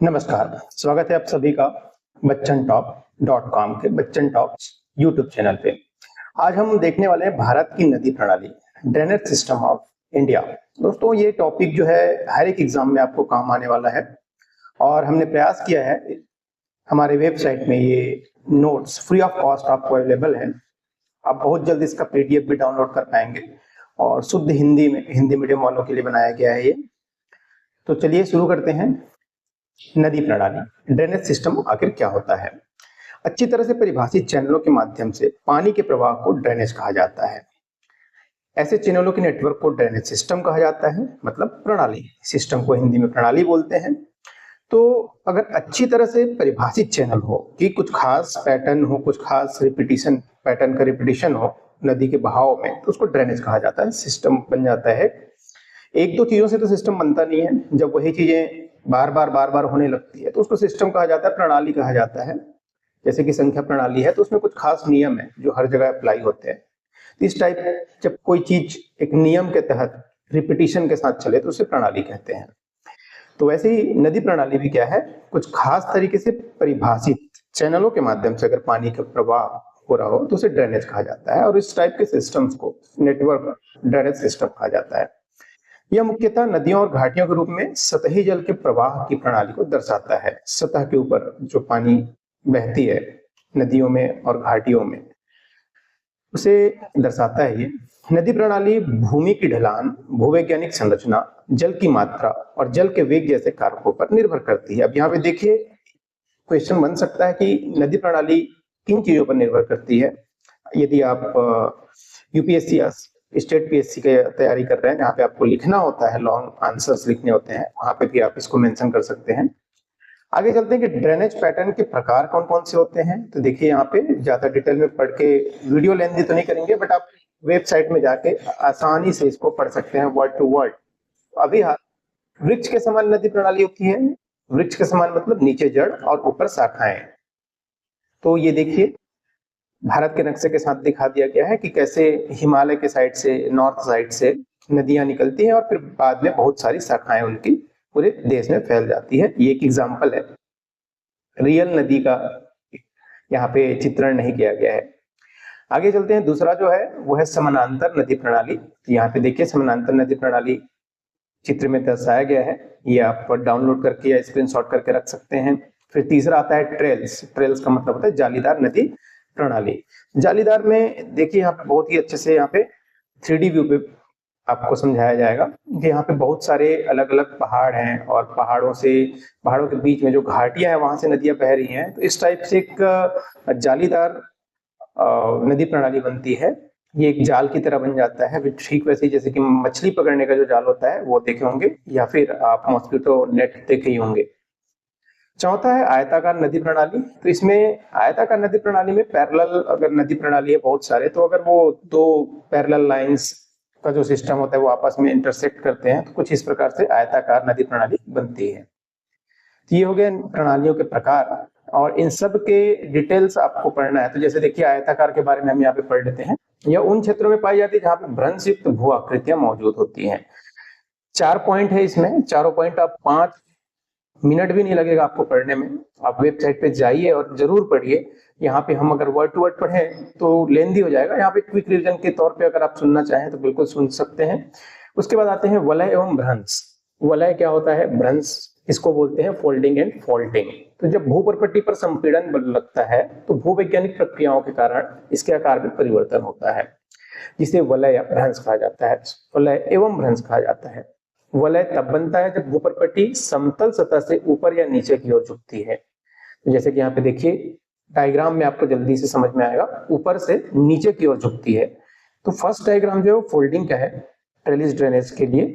नमस्कार, स्वागत है आप सभी का बच्चन टॉप डॉट कॉम के बच्चन टॉप यूट्यूब चैनल पे। आज हम देखने वाले हैं भारत की नदी प्रणाली, ड्रेनेज सिस्टम ऑफ इंडिया। दोस्तों, ये टॉपिक जो है हर एक एग्जाम में आपको काम आने वाला है और हमने प्रयास किया है, हमारे वेबसाइट में ये नोट्स फ्री ऑफ कॉस्ट आपको अवेलेबल है। आप बहुत जल्द इसका पीडीएफ भी डाउनलोड कर पाएंगे और शुद्ध हिंदी में, हिंदी मीडियम वालों के लिए बनाया गया है ये। तो चलिए शुरू करते हैं। नदी प्रणाली, ड्रेनेज सिस्टम आखिर क्या होता है? अच्छी तरह से परिभाषित चैनलों के माध्यम से पानी के प्रवाह को ड्रेनेज कहा जाता है। ऐसे चैनलों के नेटवर्क को ड्रेनेज सिस्टम कहा जाता है, मतलब प्रणाली। सिस्टम को हिंदी में प्रणाली बोलते हैं। तो अगर अच्छी तरह से परिभाषित चैनल हो कि कुछ खास पैटर्न हो, कुछ खास रिपीटिशन, पैटर्न का रिपीटिशन हो नदी के बहाव में, तो उसको ड्रेनेज कहा जाता है, सिस्टम बन जाता है। एक दो चीजों से तो सिस्टम बनता नहीं है, जब वही चीजें बार बार होने लगती है तो उसको सिस्टम कहा जाता है, प्रणाली कहा जाता है। जैसे कि संख्या प्रणाली है तो उसमें कुछ खास नियम है जो हर जगह अप्लाई होते हैं। इस टाइप जब कोई चीज एक नियम के तहत रिपीटिशन के साथ चले तो उसे प्रणाली कहते हैं। तो वैसे ही नदी प्रणाली भी क्या है, कुछ खास तरीके से परिभाषित चैनलों के माध्यम से अगर पानी का प्रवाह हो रहा हो तो उसे ड्रेनेज कहा जाता है, और इस टाइप के सिस्टम्स को नेटवर्क ड्रेनेज सिस्टम कहा जाता है। यह मुख्यतः नदियों और घाटियों के रूप में सतही जल के प्रवाह की प्रणाली को दर्शाता है। सतह के ऊपर जो पानी बहती है नदियों में और घाटियों में, उसे दर्शाता है ये। नदी प्रणाली भूमि की ढलान, भूवैज्ञानिक संरचना, जल की मात्रा और जल के वेग जैसे कारकों पर निर्भर करती है। अब यहाँ पे देखिए, क्वेश्चन बन सकता है कि नदी प्रणाली किन चीजों पर निर्भर करती है। यदि आप यूपीएससी या स्टेट पीएससी की तैयारी कर रहे हैं, जहाँ पे आपको लिखना होता है, लॉन्ग आंसर्स लिखने होते हैं, वहां पे भी आप इसको मेंशन कर सकते हैं। आगे चलते हैं कि ड्रेनेज पैटर्न के प्रकार कौन कौन से होते हैं। तो देखिए, यहाँ पे ज्यादा डिटेल में पढ़ के वीडियो लेंथी तो नहीं करेंगे, बट आप वेबसाइट में जाके आसानी से इसको पढ़ सकते हैं वर्ड टू वर्ड। अभी वृक्ष के समान नदी प्रणाली होती है। वृक्ष के समान मतलब नीचे जड़ और ऊपर शाखाएं। तो ये देखिए, भारत के नक्शे के साथ दिखा दिया गया है कि कैसे हिमालय के साइड से, नॉर्थ साइड से नदियां निकलती हैं और फिर बाद में बहुत सारी शाखाएं उनकी पूरे देश में फैल जाती है। ये एक एग्जाम्पल है, रियल नदी का यहाँ पे चित्रण नहीं किया गया है। आगे चलते हैं। दूसरा जो है वो है समानांतर नदी प्रणाली। तो यहाँ पे देखिए, समानांतर नदी प्रणाली चित्र में दर्शाया गया है। ये आप डाउनलोड करके या स्क्रीनशॉट करके रख सकते हैं। फिर तीसरा आता है ट्रेल्स। ट्रेल्स का मतलब होता है जालीदार नदी प्रणाली। जालीदार में देखिए, यहाँ पे बहुत ही अच्छे से यहाँ पे 3D व्यू पे आपको समझाया जाएगा कि यहाँ पे बहुत सारे अलग अलग पहाड़ हैं और पहाड़ों के बीच में जो घाटियां हैं वहां से नदियां बह रही हैं। तो इस टाइप से एक जालीदार नदी प्रणाली बनती है। ये एक जाल की तरह बन जाता है, ठीक वैसे ही जैसे कि मछली पकड़ने का जो जाल होता है वो देखे होंगे, या फिर आप मॉस्किटो नेट देखे ही होंगे। चौथा है आयताकार नदी प्रणाली। तो इसमें आयताकार नदी प्रणाली में पैरेलल अगर नदी प्रणाली है बहुत सारे, तो अगर वो दो पैरेलल लाइंस का जो सिस्टम होता है वो आपस में इंटरसेक्ट करते हैं, तो कुछ इस प्रकार से आयताकार नदी प्रणाली बनती है। तो ये हो गए प्रणालियों के प्रकार, और इन सब के डिटेल्स आपको पढ़ना है। तो जैसे देखिए, आयताकार के बारे में हम यहाँ पे पढ़ लेते हैं। यह उन क्षेत्रों में पाई जाती है जहाँ पे भ्रंश युक्त भू आकृतियां मौजूद होती हैं। 4 पॉइंट है इसमें, चारों पॉइंट आप 5 मिनट भी नहीं लगेगा आपको पढ़ने में। आप वेबसाइट पे जाइए और जरूर पढ़िए। यहाँ पे हम अगर वर्ड टू वर्ड पढ़ें तो लेंदी हो जाएगा। यहाँ पे क्विक रिवीजन के तौर पे अगर आप सुनना चाहें तो बिल्कुल सुन सकते हैं। उसके बाद आते हैं वलय एवं भ्रंश। वलय क्या होता है? भ्रंश इसको बोलते हैं फोल्डिंग एंड फॉल्टिंग। तो जब भूप्रपट्टी पर संपीड़न बल लगता है तो भूवैज्ञानिक प्रक्रियाओं के कारण इसके आकार में परिवर्तन होता है, जिसे वलय या भ्रंश कहा जाता है। वलय एवं भ्रंश कहा जाता है। वलय तब बनता है जब भूप्रपट्टी समतल सतह से ऊपर या नीचे की ओर झुकती है। तो जैसे कि यहाँ पे देखिए, डायग्राम में आपको जल्दी से समझ में आएगा, ऊपर से नीचे की ओर झुकती है। तो फर्स्ट डायग्राम जो है वो फोल्डिंग का है, ट्रेलिस ड्रेनेज के लिए।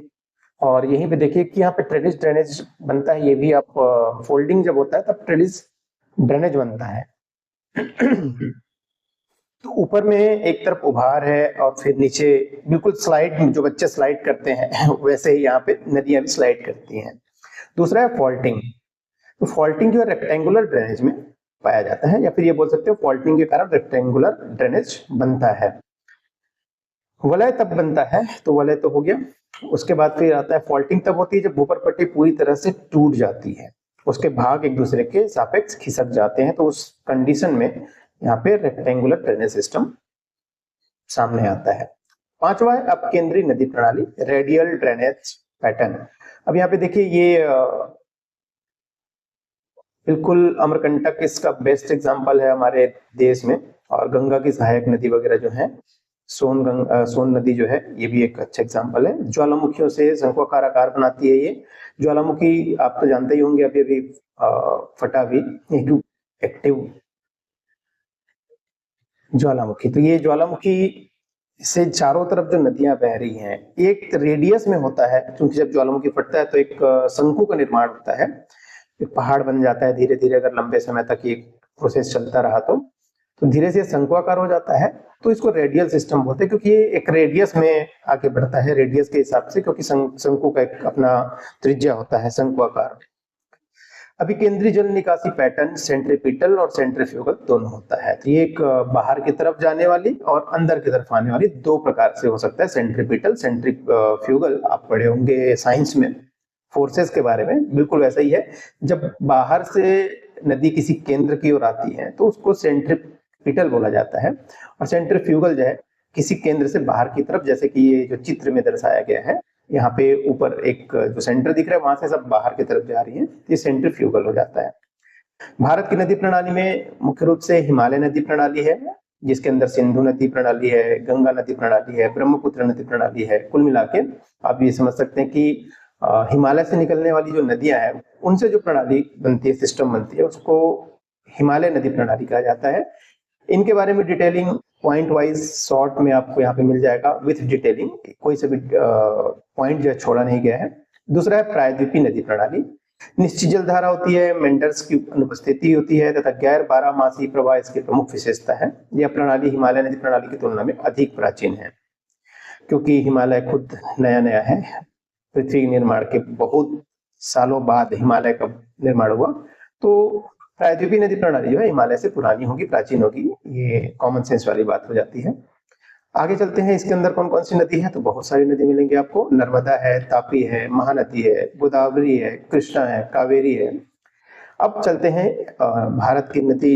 और यहीं पे देखिए कि यहाँ पे ट्रेलिस ड्रेनेज बनता है। ये भी आप फोल्डिंग जब होता है तब ट्रेलिस ड्रेनेज बनता है। तो ऊपर में एक तरफ उभार है और फिर नीचे बिल्कुल स्लाइड, जो बच्चे स्लाइड करते हैं वैसे ही यहाँ पे नदियां भी स्लाइड करती हैं। दूसरा है फॉल्टिंग। तो फॉल्टिंग जो है रेक्टेंगुलर ड्रेनेज में पाया जाता है, या फिर ये बोल सकते हो फॉल्टिंग के कारण रेक्टेंगुलर ड्रेनेज बनता है। वलय तब बनता है, तो वलय तो हो गया। उसके बाद फिर आता है फॉल्टिंग, तब होती है जब भूप्रपट्टी पूरी तरह से टूट जाती है। उसके भाग एक दूसरे के सापेक्ष खिसक जाते हैं, तो उस कंडीशन में यहाँ पे रेक्टेंगुलर ड्रेनेज सिस्टम सामने आता है। पांचवा है अपकेंद्री नदी प्रणाली, रेडियल ड्रेनेज पैटर्न। अब यहाँ पे देखिए ये बिल्कुल अमरकंटक इसका बेस्ट एग्जांपल है हमारे देश में, और गंगा की सहायक नदी वगैरह जो है, सोन नदी जो है ये भी एक अच्छा एग्जांपल है। ज्वालामुखियों से शंक्वाकार आकार बनाती है ये ज्वालामुखी, आप तो जानते ही होंगे, अभी अभी फटा भी एक्टिव ज्वालामुखी। तो ये ज्वालामुखी से चारों तरफ जो नदियां बह रही हैं, एक रेडियस में होता है, क्योंकि जब ज्वालामुखी फटता है तो एक शंकु का निर्माण होता है, एक पहाड़ बन जाता है धीरे धीरे, अगर लंबे समय तक ये प्रोसेस चलता रहा तो धीरे से शंक्वाकार हो जाता है। तो इसको रेडियल सिस्टम बोलते हैं, क्योंकि ये एक रेडियस में आगे बढ़ता है, रेडियस के हिसाब से, क्योंकि शंकु का एक अपना त्रिज्या होता है शंक्वाकार। अभी केंद्रीय जल निकासी पैटर्न सेंट्रीपिटल और सेंट्रीफ्यूगल दोनों होता है। तो ये एक बाहर की तरफ जाने वाली और अंदर की तरफ आने वाली दो प्रकार से हो सकता है। सेंट्रीपिटल सेंट्रीफ्यूगल आप पढ़े होंगे साइंस में फोर्सेस के बारे में, बिल्कुल वैसा ही है। जब बाहर से नदी किसी केंद्र की ओर आती है तो उसको सेंट्रीपिटल बोला जाता है, और सेंट्रीफ्यूगल जो है किसी केंद्र से बाहर की तरफ, जैसे कि ये जो चित्र में दर्शाया गया है, यहाँ पे ऊपर एक जो सेंटर दिख रहा है वहां से सब बाहर की तरफ जा रही है, ये सेंट्रीफ्यूगल हो जाता है। भारत की नदी प्रणाली में मुख्य रूप से हिमालय नदी प्रणाली है, जिसके अंदर सिंधु नदी प्रणाली है, गंगा नदी प्रणाली है, ब्रह्मपुत्र नदी प्रणाली है। कुल मिला के आप ये समझ सकते हैं कि हिमालय से निकलने वाली जो नदियां हैं उनसे जो प्रणाली बनती है, सिस्टम बनती है, उसको हिमालय नदी प्रणाली कहा जाता है। इनके बारे में डिटेलिंग पॉइंट वाइज शॉर्ट में आपको यहाँ पे मिल जाएगा विथ डिटेलिंग, कोई से भी पॉइंट जो छोड़ा नहीं गया है। दूसरा है प्रायद्वीपीय नदी प्रणाली, निश्चित जल धारा होती है, मेंडर्स की अनुपस्थिति होती है तथा गैर बारहमासी प्रवाह इसकी प्रमुख विशेषता है। यह प्रणाली हिमालय नदी प्रणाली की तुलना में अधिक प्राचीन है, क्योंकि हिमालय खुद नया नया है, पृथ्वी के निर्माण के बहुत सालों बाद हिमालय का निर्माण हुआ। तो प्रायद्वीपीय नदी प्रणाली जो है हिमालय से पुरानी होगी, प्राचीन होगी, ये कॉमन सेंस वाली बात हो जाती है। आगे चलते हैं, इसके अंदर कौन कौन सी नदी है, तो बहुत सारी नदी मिलेंगी आपको। नर्मदा है, तापी है, महानदी है, गोदावरी है, कृष्णा है, कावेरी है। अब चलते हैं भारत की नदी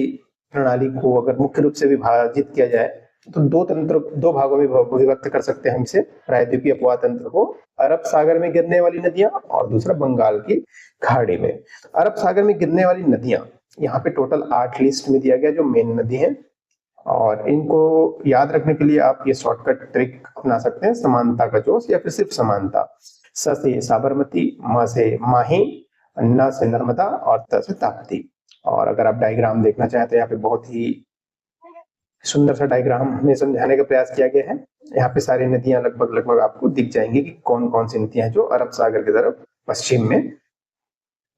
प्रणाली को अगर मुख्य रूप से विभाजित किया जाए तो दो भागों में विभक्त कर सकते हैं हम इसे। प्रायद्वीपीय अपवाह तंत्र को अरब सागर में गिरने वाली नदियां, और दूसरा बंगाल की खाड़ी में। अरब सागर में गिरने वाली नदियां यहाँ पे टोटल 8 लिस्ट में दिया गया जो मेन नदी है, और इनको याद रखने के लिए आप ये शॉर्टकट ट्रिक अपना सकते हैं, समानता का जोश या फिर सिर्फ समानता। स से साबरमती, म से माही, न से नर्मदा और त से ताप्ती। और अगर आप डायग्राम देखना चाहें तो यहाँ पे बहुत ही सुंदर सा डायग्राम हमें समझाने का प्रयास किया गया है। यहाँ पे सारी नदियां लगभग आपको दिख जाएंगी कि कौन कौन सी नदियां हैं जो अरब सागर की तरफ पश्चिम में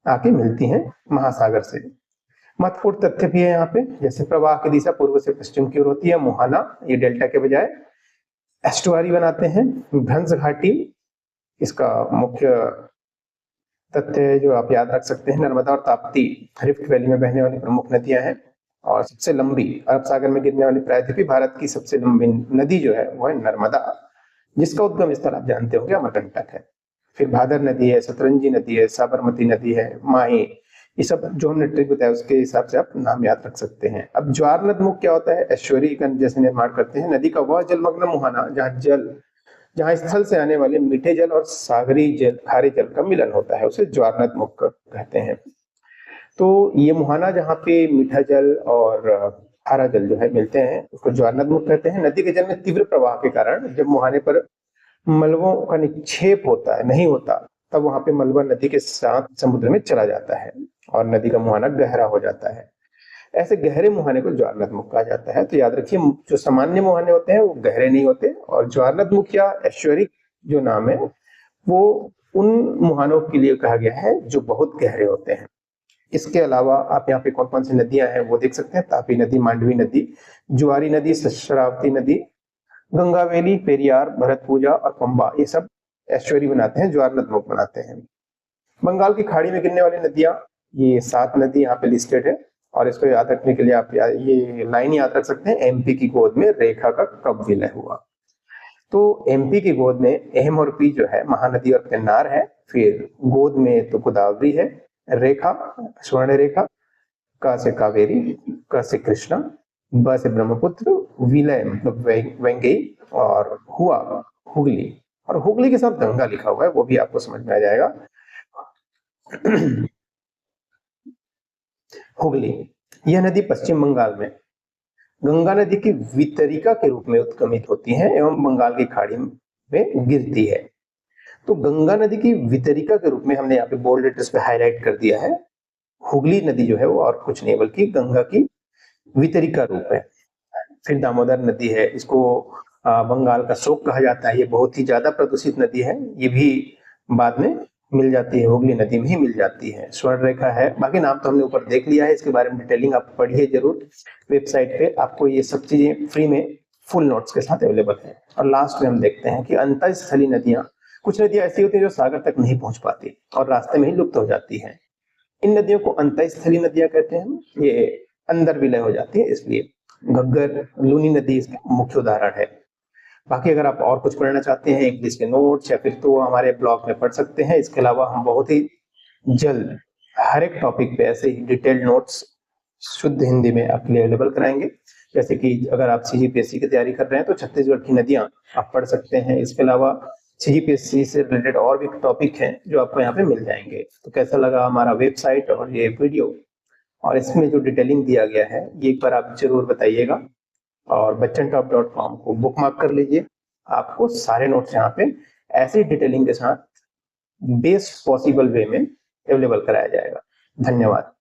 आके मिलती हैं महासागर से। महत्वपूर्ण तथ्य भी है यहाँ पे, जैसे प्रवाह की दिशा पूर्व से पश्चिम की ओर होती है, मुहाना ये डेल्टा के बजाय एस्टुआरी बनाते हैं। भ्रंश घाटी इसका मुख्य तथ्य है जो आप याद रख सकते हैं। नर्मदा और ताप्ती रिफ्ट वैली में बहने वाली प्रमुख नदियां हैं, और सबसे लंबी अरब सागर में गिरने वाली प्रायद्वीपीय भारत की सबसे लंबी नदी जो है वो है नर्मदा, जिसका उद्गम स्थल आप जानते होंगे अमरकंटक है। फिर भादर नदी है, सतरंजी नदी है, साबरमती नदी है, माही, ये सब जो हमने ट्रिक बताया उसके हिसाब से आप नाम याद रख सकते हैं। अब ज्वार नदमुख क्या होता है, ऐश्वर्य जैसे निर्माण करते हैं। नदी का वह जलमग्न मुहाना जहाँ स्थल से आने वाले मीठे जल और सागरी जल, खारे जल का मिलन होता है, उसे ज्वार नदमुख कहते हैं। तो ये मुहाना जहाँ पे मीठा जल और खारा जल जो है मिलते हैं उसको ज्वार नदमुख कहते हैं। नदी के जल में तीव्र प्रवाह के कारण जब मुहाने पर मलबों का निक्षेप होता है नहीं होता, तब वहां पे मलबा नदी के साथ समुद्र में चला जाता है और नदी का मुहाना गहरा हो जाता है। ऐसे गहरे मुहाने को ज्वार नदमुख कहा जाता है। तो याद रखिए, जो सामान्य मुहाने होते हैं वो गहरे नहीं होते, और ज्वार नदमुख या ऐश्वरिक जो नाम है वो उन मुहानों के लिए कहा गया है जो बहुत गहरे होते हैं। इसके अलावा आप यहाँ पे कौन कौन सी नदियां हैं वो देख सकते हैं। तापी नदी, मांडवी नदी, जुआरी नदी, शरावती नदी, गंगावेली, पेरियार, भरतपूजा और पंबा, ये सब एस्चुअरी बनाते हैं, ज्वार नदमुख बनाते हैं। बंगाल की खाड़ी में गिरने वाली नदियां, ये 7 नदी यहाँ पे लिस्टेड है, और इसको याद रखने के लिए आप ये लाइन याद रख सकते हैं, एमपी की गोद में रेखा का कब विलय हुआ। तो एमपी की गोद में एम और पी जो है महानदी और पेन्नार है, फिर गोद में तो गोदावरी है, रेखा, स्वर्ण रेखा, क से कावेरी, क से कृष्णा, ब से ब्रह्मपुत्र, विलय मतलब वेंगई, और हुआ हुगली। और हुगली के साथ गंगा लिखा हुआ है, वो भी आपको समझ में आ जाएगा। हुगली, यह नदी पश्चिम बंगाल में गंगा नदी की वितरिका के रूप में उत्गमित होती है एवं बंगाल की खाड़ी में गिरती है। तो गंगा नदी की वितरिका के रूप में हमने यहाँ पे बोल्ड लेटर्स पे हाईलाइट कर दिया है। हुगली नदी जो है वो और कुछ नहीं बल्कि गंगा की वितरिका रूप है। फिर दामोदर नदी है, इसको बंगाल का शोक कहा जाता है, ये बहुत ही ज्यादा प्रदूषित नदी है, ये भी बाद में मिल जाती है, हुगली नदी में ही मिल जाती है। स्वर्ण रेखा है, बाकी नाम तो हमने ऊपर देख लिया है, इसके बारे में डिटेलिंग आप पढ़िए जरूर, वेबसाइट पे आपको ये सब चीजें फ्री में फुल नोट्स के साथ अवेलेबल है। और लास्ट में हम देखते हैं कि अंतःस्थलीय नदियां, कुछ नदियां ऐसी होती है जो सागर तक नहीं पहुंच पाती और रास्ते में ही लुप्त हो जाती है। इन नदियों को अंतःस्थलीय नदियां कहते हैं, ये अंदर विलय हो जाती है, इसलिए घग्गर, लूनी नदी इसका मुख्य उदाहरण है। बाकी अगर आप और कुछ पढ़ना चाहते हैं इंग्लिश के नोट्स या फिर तो हमारे ब्लॉग में पढ़ सकते हैं। इसके अलावा हम बहुत ही जल्द हर एक टॉपिक पे ऐसे ही डिटेल्ड नोट्स शुद्ध हिंदी में आपके लिए अवेलेबल कराएंगे। जैसे कि अगर आप सीजीपीएससी की तैयारी कर रहे हैं तो छत्तीसगढ़ की नदियां आप पढ़ सकते हैं। इसके अलावा सीजीपीएससी से रिलेटेड और भी टॉपिक हैं जो आपको यहाँ पे मिल जाएंगे। तो कैसा लगा हमारा वेबसाइट और ये वीडियो और इसमें जो डिटेलिंग दिया गया है, ये एक बार आप जरूर बताइएगा। और बच्चनटॉप.com को बुकमार्क कर लीजिए, आपको सारे नोट्स यहाँ पे ऐसी डिटेलिंग के साथ बेस्ट पॉसिबल वे में अवेलेबल कराया जाएगा। धन्यवाद।